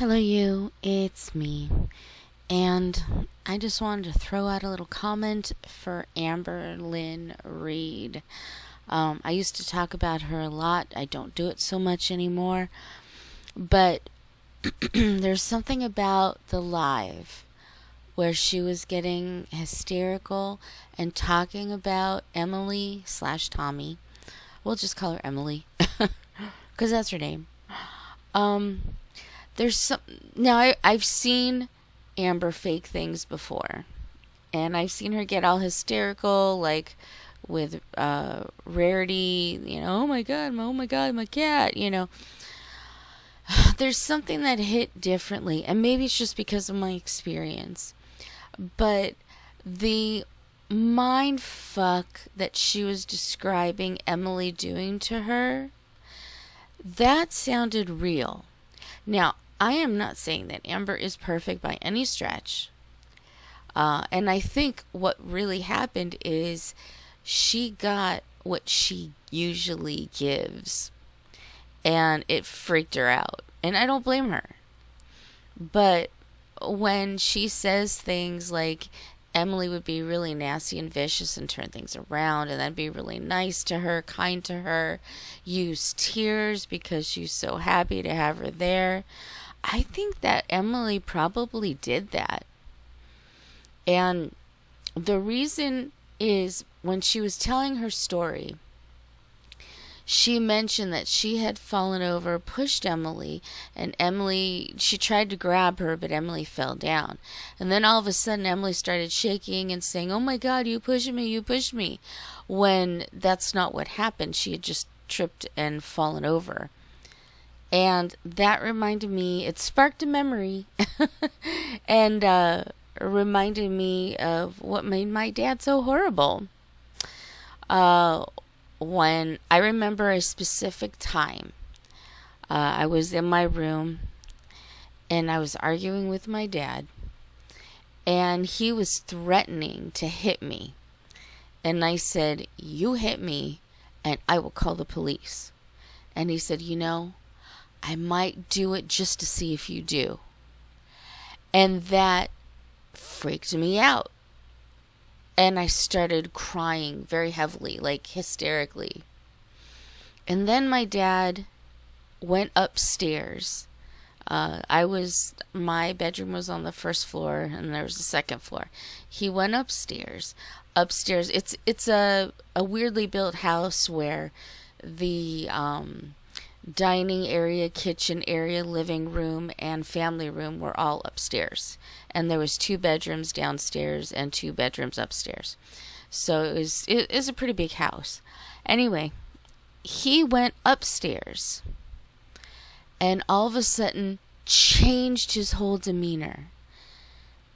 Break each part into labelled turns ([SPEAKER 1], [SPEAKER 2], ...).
[SPEAKER 1] Hello, you. It's me. And I just wanted to throw out a little comment for Amber Lynn Reed. I used to talk about her a lot. I don't do it so much anymore. But there's something about the live where she was getting hysterical and talking about Emily slash Tommy. We'll just call her Emily because that's her name. Um, there's some now. I've seen Amber fake things before, and I've seen her get all hysterical, like with Rarity. Oh my god, my cat. There's something that hit differently, and maybe it's just because of my experience, but the mind fuck that she was describing Emily doing to her, that sounded real. Now, I am not saying that Amber is perfect by any stretch. And I think what really happened is she got what she usually gives. And it freaked her out. And I don't blame her. But when she says things like Emily would be really nasty and vicious and turn things around, and then be really nice to her, kind to her, use tears because she's so happy to have her there, I think that Emily probably did that. And the reason is when she was telling her story, she mentioned that she had fallen over, pushed Emily, and she tried to grab her, but Emily fell down. And then all of a sudden, Emily started shaking and saying, "Oh my God, you pushed me, you pushed me," when that's not what happened. She had just tripped and fallen over. And that reminded me, it sparked a memory, and reminded me of what made my dad so horrible. When I remember a specific time, I was in my room and I was arguing with my dad, and he was threatening to hit me. And I said, "You hit me and I will call the police." And he said, "I might do it just to see if you do." And that freaked me out. And I started crying very heavily, like hysterically. And then my dad went upstairs. My bedroom was on the first floor, and there was a second floor. He went upstairs. Upstairs, it's a weirdly built house where the dining area, kitchen area, living room, and family room were all upstairs. And there was 2 bedrooms downstairs and 2 bedrooms upstairs. So it was a pretty big house. Anyway, he went upstairs and all of a sudden changed his whole demeanor.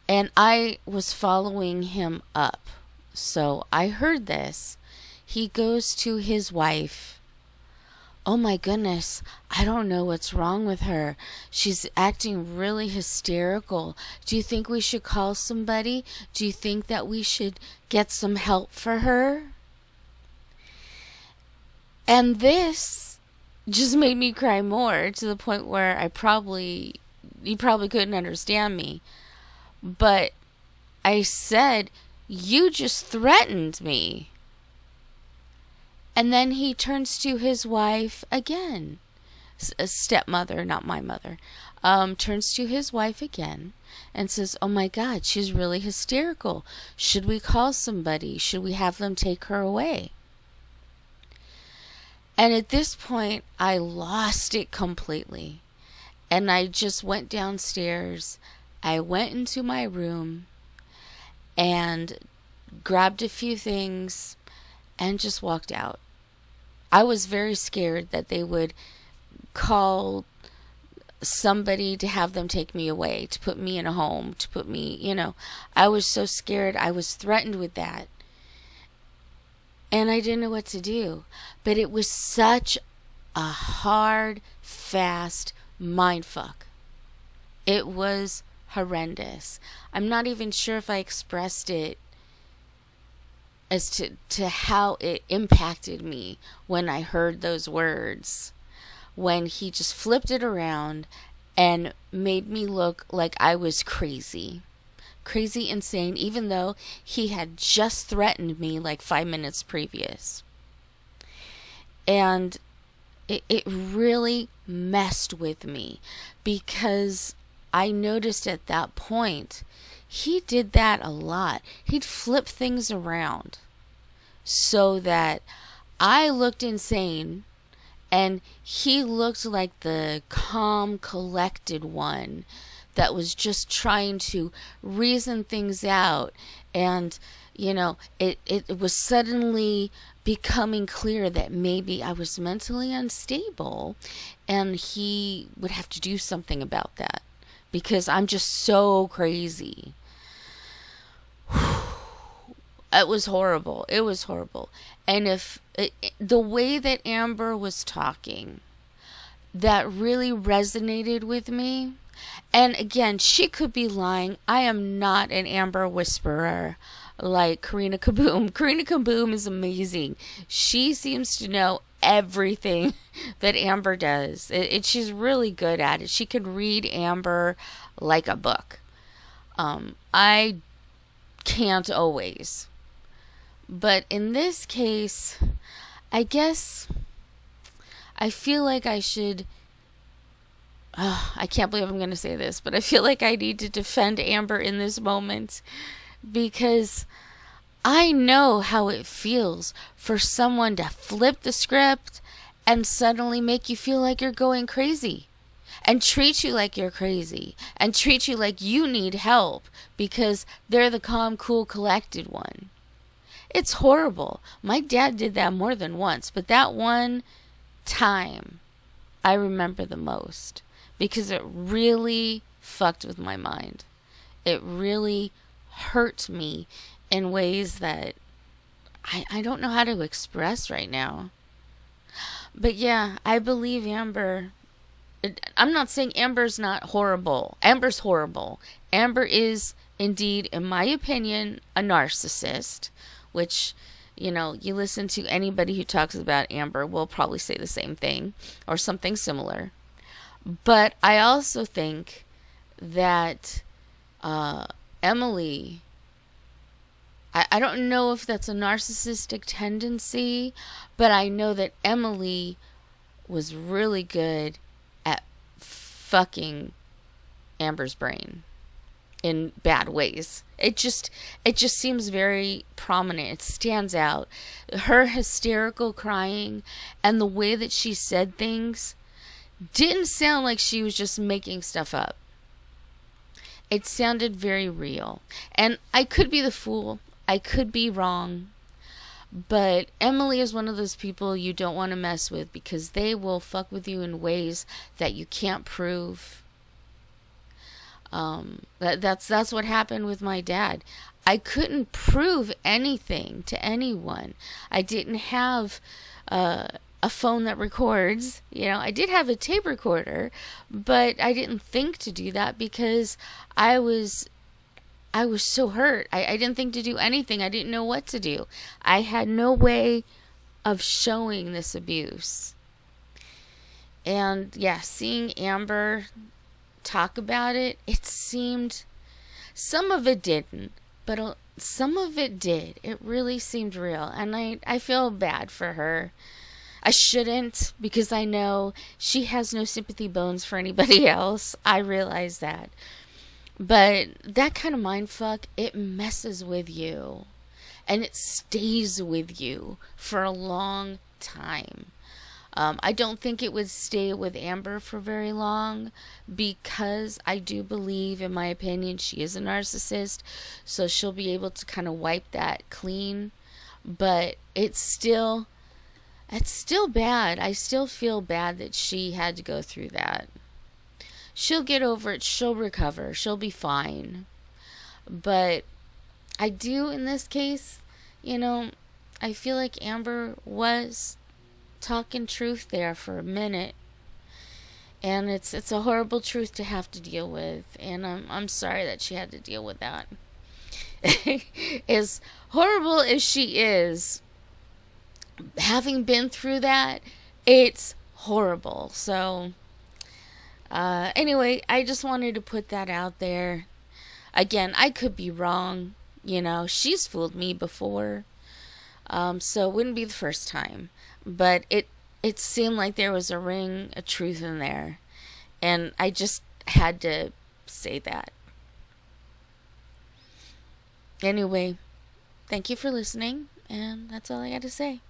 [SPEAKER 1] And I was following him up. So I heard this. He goes to his wife. "Oh my goodness, I don't know what's wrong with her. She's acting really hysterical. Do you think we should call somebody? Do you think that we should get some help for her?" And this just made me cry more, to the point where you probably couldn't understand me. But I said, "You just threatened me." And then he turns to his wife again. A stepmother, not my mother. Turns to his wife again and says, "Oh my God, she's really hysterical. Should we call somebody? Should we have them take her away?" And at this point, I lost it completely. And I just went downstairs. I went into my room and grabbed a few things and just walked out. I was very scared that they would call somebody to have them take me away, to put me in a home, to put me, I was so scared. I was threatened with that. And I didn't know what to do. But it was such a hard, fast mindfuck. It was horrendous. I'm not even sure if I expressed it as to how it impacted me when I heard those words. When he just flipped it around and made me look like I was crazy. Crazy insane, even though he had just threatened me like 5 minutes previous. And it really messed with me, because I noticed at that point he did that a lot. He'd flip things around so that I looked insane and he looked like the calm, collected one that was just trying to reason things out. And, it was suddenly becoming clear that maybe I was mentally unstable and he would have to do something about that because I'm just so crazy. It was horrible. It was horrible. And the way that Amber was talking, that really resonated with me. And again, she could be lying. I am not an Amber whisperer like Karina Kaboom. Karina Kaboom is amazing. She seems to know everything that Amber does. She's really good at it. She could read Amber like a book. I can't always. But in this case, I guess I feel like I should... I can't believe I'm going to say this, but I feel like I need to defend Amber in this moment, because I know how it feels for someone to flip the script and suddenly make you feel like you're going crazy and treat you like you're crazy and treat you like you need help because they're the calm, cool, collected one. It's horrible. My dad did that more than once, but that one time I remember the most because it really fucked with my mind. It really hurt me in ways that I don't know how to express right now. But yeah, I believe Amber. I'm not saying Amber's not horrible. Amber's horrible. Amber is indeed, in my opinion, a narcissist, which, you listen to anybody who talks about Amber will probably say the same thing or something similar. But I also think that Emily, I don't know if that's a narcissistic tendency, but I know that Emily was really good at fucking Amber's brain in bad ways. It just seems very prominent. It stands out. Her hysterical crying and the way that she said things didn't sound like she was just making stuff up. It sounded very real. And I could be the fool. I could be wrong. But Emily is one of those people you don't want to mess with because they will fuck with you in ways that you can't prove. That's what happened with my dad. I couldn't prove anything to anyone. I didn't have a phone that records. I did have a tape recorder, but I didn't think to do that because I was so hurt. I didn't think to do anything. I didn't know what to do. I had no way of showing this abuse. And yeah, seeing Amber talk about it, it seemed, some of it didn't, but some of it did. It really seemed real. And I feel bad for her. I shouldn't, because I know she has no sympathy bones for anybody else. I realize that. But that kind of mindfuck, it messes with you. And it stays with you for a long time. I don't think it would stay with Amber for very long because I do believe, in my opinion, she is a narcissist. So she'll be able to kind of wipe that clean. But it's still bad. I still feel bad that she had to go through that. She'll get over it. She'll recover. She'll be fine. But I do, in this case, I feel like Amber was talking truth there for a minute. And it's a horrible truth to have to deal with. And I'm sorry that she had to deal with that. As horrible as she is, having been through that, it's horrible. So Anyway, I just wanted to put that out there. Again, I could be wrong. You know, she's fooled me before. So it wouldn't be the first time. But it seemed like there was a ring of truth in there. And I just had to say that. Anyway, thank you for listening, and that's all I got to say.